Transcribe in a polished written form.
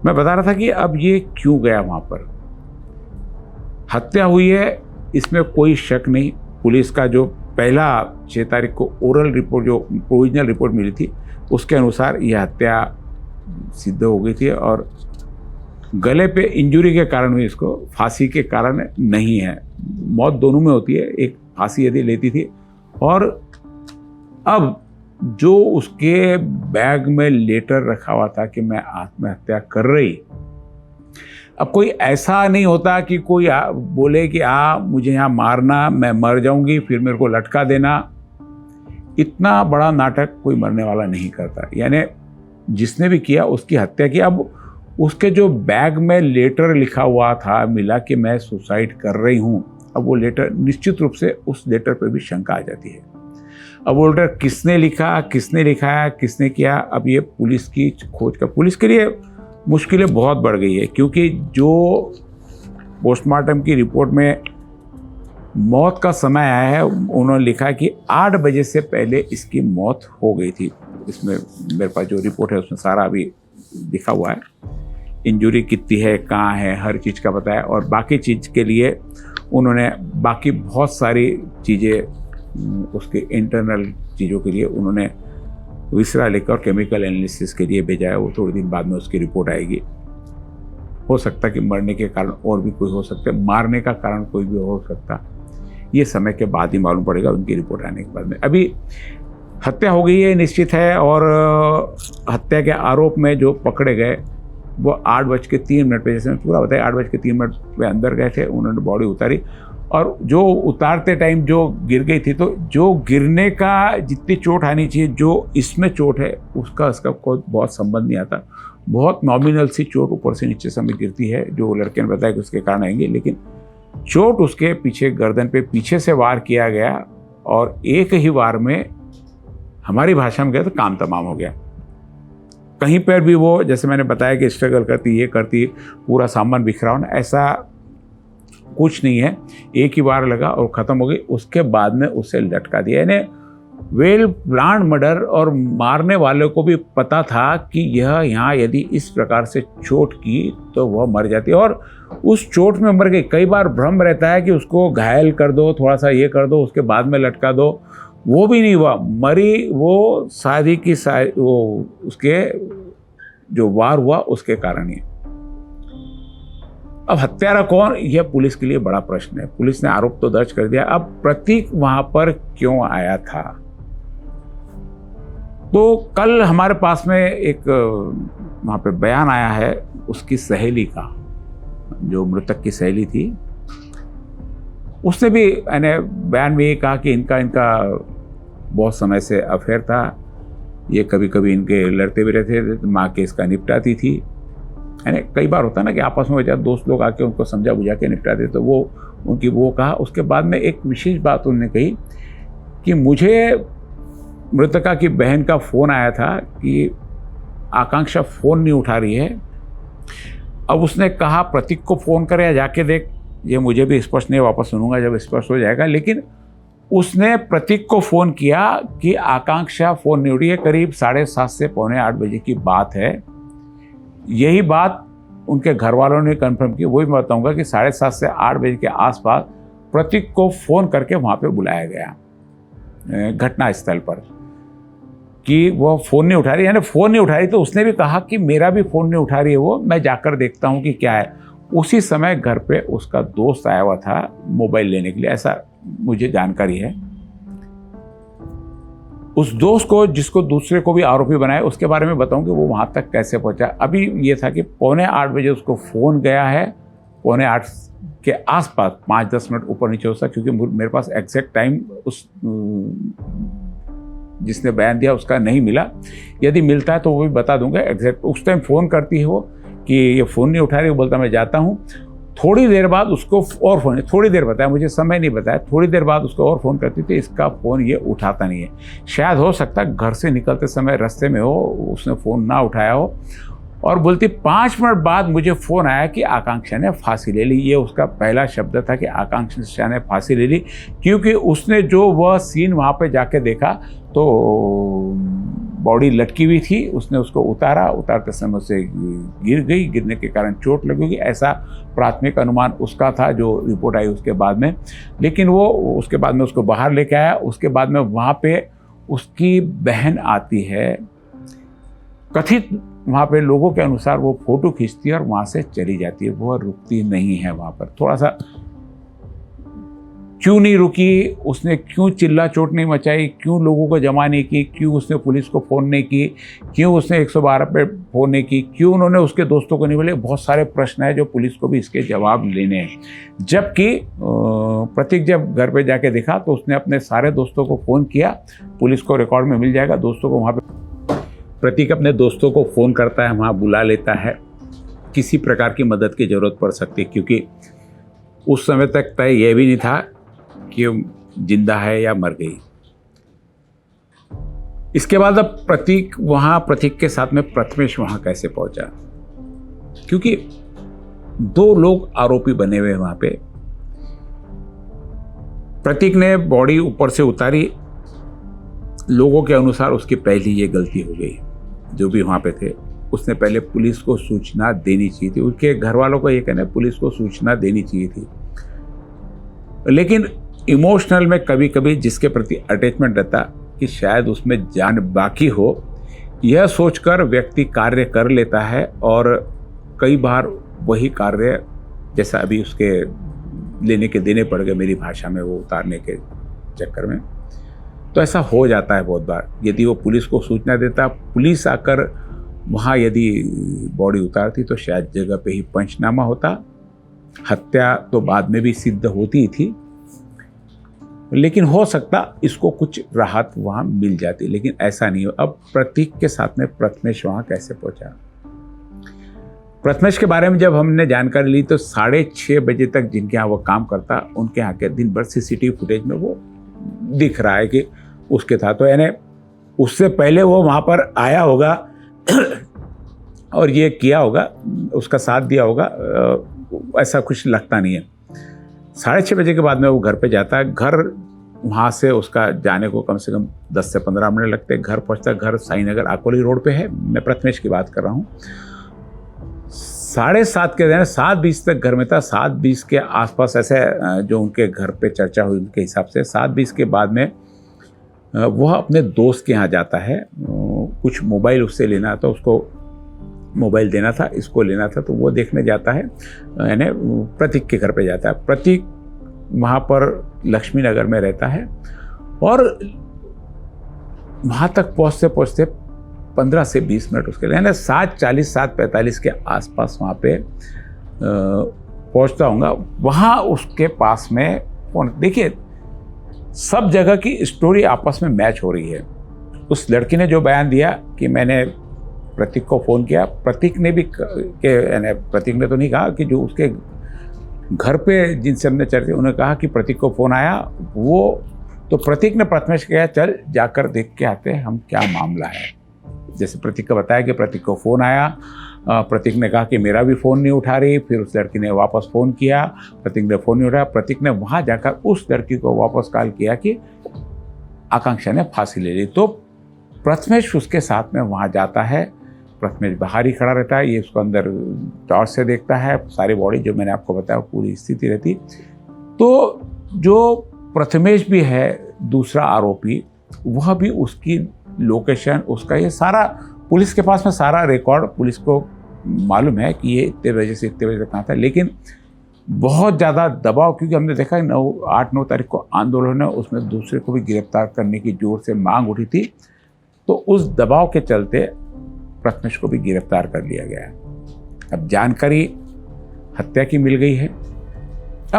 मैं बता रहा था कि अब ये क्यों गया वहाँ पर। हत्या हुई है, इसमें कोई शक नहीं। पुलिस का जो पहला 6 तारीख को ओरल रिपोर्ट, जो प्रोविजनल रिपोर्ट मिली थी, उसके अनुसार यह हत्या सिद्ध हो गई थी और गले पे इंजरी के कारण हुई, इसको फांसी के कारण नहीं है। मौत दोनों में होती है, एक फांसी यदि लेती थी। और अब जो उसके बैग में लेटर रखा हुआ था कि मैं आत्महत्या कर रही, अब कोई ऐसा नहीं होता कि कोई बोले कि मुझे यहाँ मारना, मैं मर जाऊंगी, फिर मेरे को लटका देना। इतना बड़ा नाटक कोई मरने वाला नहीं करता। यानी जिसने भी किया उसकी हत्या की। अब उसके जो बैग में लेटर लिखा हुआ था, मिला कि मैं सुसाइड कर रही हूँ, अब वो लेटर निश्चित रूप से उस लेटर पे भी शंका आ जाती है। अब वो लेटर किसने लिखा, किसने लिखाया, किसने किया, अब ये पुलिस की खोज का, पुलिस के लिए मुश्किलें बहुत बढ़ गई है। क्योंकि जो पोस्टमार्टम की रिपोर्ट में मौत का समय आया है, उन्होंने लिखा कि 8 बजे से पहले इसकी मौत हो गई थी। इसमें मेरे पास जो रिपोर्ट है उसमें सारा अभी लिखा हुआ है, इंजरी कितनी है, कहाँ है, हर चीज़ का बताया। और बाकी चीज़ के लिए उन्होंने बाकी बहुत सारी चीज़ें, उसके इंटरनल चीज़ों के लिए उन्होंने विसरा लेकर केमिकल एनालिसिस के लिए भेजा है। वो थोड़ी दिन बाद में उसकी रिपोर्ट आएगी। हो सकता कि मरने के कारण और भी कोई हो सकता है, मारने का कारण कोई भी हो सकता, ये समय के बाद ही मालूम पड़ेगा उनकी रिपोर्ट आने के बाद में। अभी हत्या हो गई है निश्चित है। और हत्या के आरोप में जो पकड़े गए वो 8:03 पे, जैसे मैं पूरा बताया, 8:03 पे अंदर गए थे, उन्होंने बॉडी उतारी। और जो उतारते टाइम जो गिर गई थी, तो जो गिरने का जितनी चोट आनी चाहिए, जो इसमें चोट है, उसका कोई बहुत संबंध नहीं आता। बहुत नॉमिनल सी चोट ऊपर से नीचे समय गिरती है, जो लड़के ने बताया कि उसके कारण आएंगे। लेकिन चोट उसके पीछे, गर्दन पे पीछे से वार किया गया और एक ही वार में, हमारी भाषा में गया तो काम तमाम हो गया। कहीं पर भी वो, जैसे मैंने बताया कि स्ट्रगल करती, ये करती, पूरा सामान बिखरा होना, ऐसा कुछ नहीं है। एक ही बार लगा और ख़त्म हो गई। उसके बाद में उसे लटका दिया। यानी वेल प्लान्ड मर्डर, और मारने वाले को भी पता था कि यह यहाँ यदि इस प्रकार से चोट की तो वह मर जाती, और उस चोट में मर गई। कई बार भ्रम रहता है कि उसको घायल कर दो, थोड़ा सा ये कर दो, उसके बाद में लटका दो, वो भी नहीं हुआ। मरी वो शादी की वो उसके जो वार हुआ उसके कारण ही। अब हत्यारा कौन, यह पुलिस के लिए बड़ा प्रश्न है। पुलिस ने आरोप तो दर्ज कर दिया। अब प्रतीक वहां पर क्यों आया था? तो कल हमारे पास में एक वहां पे बयान आया है उसकी सहेली का, जो मृतक की सहेली थी। उसने भी बयान में ये कहा कि इनका बहुत समय से अफेयर था। ये कभी कभी इनके लड़ते भी रहते थे, माँ के इसका निपटाती थी। कई बार होता ना कि आपस में जब दोस्त लोग आके उनको समझा बुझा के निपटाते, तो वो उनकी वो कहा। उसके बाद में एक विशेष बात उन्होंने कही कि मुझे मृतका की बहन का फ़ोन आया था कि आकांक्षा फ़ोन नहीं उठा रही है। अब उसने कहा प्रतीक को फ़ोन करे या जाके देख, ये मुझे भी स्पष्ट नहीं, वापस सुनूंगा जब स्पष्ट हो जाएगा। लेकिन उसने प्रतीक को फ़ोन किया कि आकांक्षा फ़ोन नहीं उठी है। करीब 7:30 से 7:45 बजे की बात है। यही बात उनके घर वालों ने कंफर्म की। वही मैं बताऊंगा कि 7:30 से 8 बजे के आसपास प्रतीक को फ़ोन करके वहाँ पे बुलाया गया घटना स्थल पर, कि वह फ़ोन नहीं उठा रही। यानी फ़ोन नहीं उठा रही, तो उसने भी कहा कि मेरा भी फ़ोन नहीं उठा रही है वो, मैं जाकर देखता हूँ कि क्या है। उसी समय घर पे उसका दोस्त आया हुआ था मोबाइल लेने के लिए, ऐसा मुझे जानकारी है। उस दोस्त को, जिसको दूसरे को भी आरोपी बनाया, उसके बारे में बताऊं कि वो वहाँ तक कैसे पहुँचा। अभी ये था कि 7:45 बजे उसको फ़ोन गया है, 7:45 के आसपास, 5-10 मिनट ऊपर नीचे हो सकता, क्योंकि मेरे पास एग्जैक्ट टाइम उस जिसने बयान दिया उसका नहीं मिला। यदि मिलता है तो वो भी बता दूंगा एग्जैक्ट। उस टाइम फ़ोन करती है वो कि ये फ़ोन नहीं उठा रही, वो बोलता मैं जाता हूँ। थोड़ी देर बाद उसको और फ़ोन, थोड़ी देर बताया, मुझे समय नहीं बताया, थोड़ी देर बाद उसको और फ़ोन करती थी, इसका फ़ोन ये उठाता नहीं है। शायद हो सकता है घर से निकलते समय रास्ते में हो, उसने फ़ोन ना उठाया हो। और बोलती 5 मिनट बाद मुझे फ़ोन आया कि आकांक्षा ने फांसी ले ली। ये उसका पहला शब्द था कि आकांक्षा ने फांसी ले ली, क्योंकि उसने जो वह सीन वहाँ पे जाके देखा तो बॉडी लटकी हुई थी, उसने उसको उतारते समय उसे गिर गई, गिरने के कारण चोट लगी होगी, ऐसा प्राथमिक अनुमान उसका था जो रिपोर्ट आई उसके बाद में। लेकिन वो उसके बाद में उसको बाहर लेके आया। उसके बाद में वहाँ पे उसकी बहन आती है, कथित वहाँ पे लोगों के अनुसार वो फोटो खींचती है और वहाँ से चली जाती है, वो रुकती नहीं है वहाँ पर। थोड़ा सा क्यों नहीं रुकी, उसने क्यों चिल्ला चोट नहीं मचाई, क्यों लोगों को जमा नहीं की, क्यों उसने पुलिस को फ़ोन नहीं की, क्यों उसने 112 पे फ़ोन नहीं की, क्यों उन्होंने उसके दोस्तों को नहीं बोले, बहुत सारे प्रश्न हैं जो पुलिस को भी इसके जवाब लेने हैं। जबकि प्रतीक जब घर पे जाके देखा तो उसने अपने सारे दोस्तों को फ़ोन किया, पुलिस को रिकॉर्ड में मिल जाएगा, दोस्तों को वहाँ पर प्रतीक अपने दोस्तों को फ़ोन करता है, वहाँ बुला लेता है, किसी प्रकार की मदद की ज़रूरत पड़ सकती है, क्योंकि उस समय तक तय यह भी नहीं था कि जिंदा है या मर गई। इसके बाद अब प्रतीक के साथ में प्रथमेश वहां कैसे पहुंचा, क्योंकि 2 लोग आरोपी बने हुए वहां पे। प्रतीक ने बॉडी ऊपर से उतारी, लोगों के अनुसार उसकी पहली ये गलती हो गई, जो भी वहां पे थे उसने पहले पुलिस को सूचना देनी चाहिए थी। उसके घर वालों को ये कहना है पुलिस को सूचना देनी चाहिए थी, लेकिन इमोशनल में कभी कभी जिसके प्रति अटैचमेंट रहता कि शायद उसमें जान बाकी हो, यह सोचकर व्यक्ति कार्य कर लेता है और कई बार वही कार्य, जैसा अभी उसके लेने के देने पड़ गए मेरी भाषा में, वो उतारने के चक्कर में, तो ऐसा हो जाता है बहुत बार। यदि वो पुलिस को सूचना देता, पुलिस आकर वहाँ यदि बॉडी उतारती तो शायद जगह पे ही पंचनामा होता, हत्या तो बाद में भी सिद्ध होती थी, लेकिन हो सकता इसको कुछ राहत वहाँ मिल जाती, लेकिन ऐसा नहीं हो। अब प्रतीक के साथ में प्रथमेश वहाँ कैसे पहुँचा? प्रथमेश के बारे में जब हमने जानकारी ली तो 6:30 बजे तक जिनके यहाँ वो काम करता, उनके यहाँ के दिन भर CCTV फुटेज में वो दिख रहा है कि उसके था, तो यानी उससे पहले वो वहाँ पर आया होगा और ये किया होगा, उसका साथ दिया होगा, ऐसा कुछ लगता नहीं है। 6:30 बजे के बाद में वो घर पे जाता है। घर वहाँ से उसका जाने को कम से कम 10 से 15 मिनट लगते हैं। घर पहुँचता है, घर साईनगर आकोली रोड पे है, मैं प्रथमेश की बात कर रहा हूँ। 7:30 के दिन 7:20 तक घर में था। 7:20 के आसपास ऐसे जो उनके घर पे चर्चा हुई उनके हिसाब से 7:20 के बाद में वह अपने दोस्त के यहाँ जाता है। कुछ मोबाइल उससे लेना था, उसको मोबाइल देना था, इसको लेना था, तो वो देखने जाता है, यानी प्रतीक के घर पे जाता है। प्रतीक वहाँ पर लक्ष्मी नगर में रहता है और वहाँ तक पहुँचते 15 से 20 मिनट उसके लिए, यानी 7:40 7:45 के आसपास वहाँ पे पहुँचता हूँगा। वहाँ उसके पास में फोन, देखिए सब जगह की स्टोरी आपस में मैच हो रही है। उस लड़की ने जो बयान दिया कि मैंने प्रतीक को फ़ोन किया, प्रतीक ने भी यानी प्रतीक ने तो नहीं कहा कि जो उसके घर पे जिनसे हमने चर्चा, उन्होंने कहा कि प्रतीक को फ़ोन आया, वो तो प्रतीक ने प्रथमेश कहा चल जाकर देख के आते हैं हम क्या मामला है। जैसे प्रतीक का बताया कि प्रतीक को फ़ोन आया, प्रतीक ने कहा कि मेरा भी फ़ोन नहीं उठा रही, फिर उस लड़की ने वापस फ़ोन किया, प्रतीक ने फ़ोन नहीं उठाया। प्रतीक ने वहाँ जाकर उस लड़की को वापस कॉल किया कि आकांक्षा ने फांसी ले ली। तो प्रथमेश उसके साथ में वहाँ जाता है। प्रथमेश बाहर ही खड़ा रहता है, ये उसको अंदर टॉर्च से देखता है, सारी बॉडी जो मैंने आपको बताया पूरी स्थिति रहती। तो जो प्रथमेश भी है दूसरा आरोपी, वह भी उसकी लोकेशन, उसका ये सारा पुलिस के पास में सारा रिकॉर्ड, पुलिस को मालूम है कि ये इतने बजे से इतने बजे तक कहाँ था। लेकिन बहुत ज़्यादा दबाव, क्योंकि हमने देखा 8-9 तारीख को आंदोलन है, उसमें दूसरे को भी गिरफ्तार करने की जोर से मांग उठी थी, तो उस दबाव के चलते प्रथमेश को भी गिरफ्तार कर लिया गया है। अब जानकारी हत्या की मिल गई है,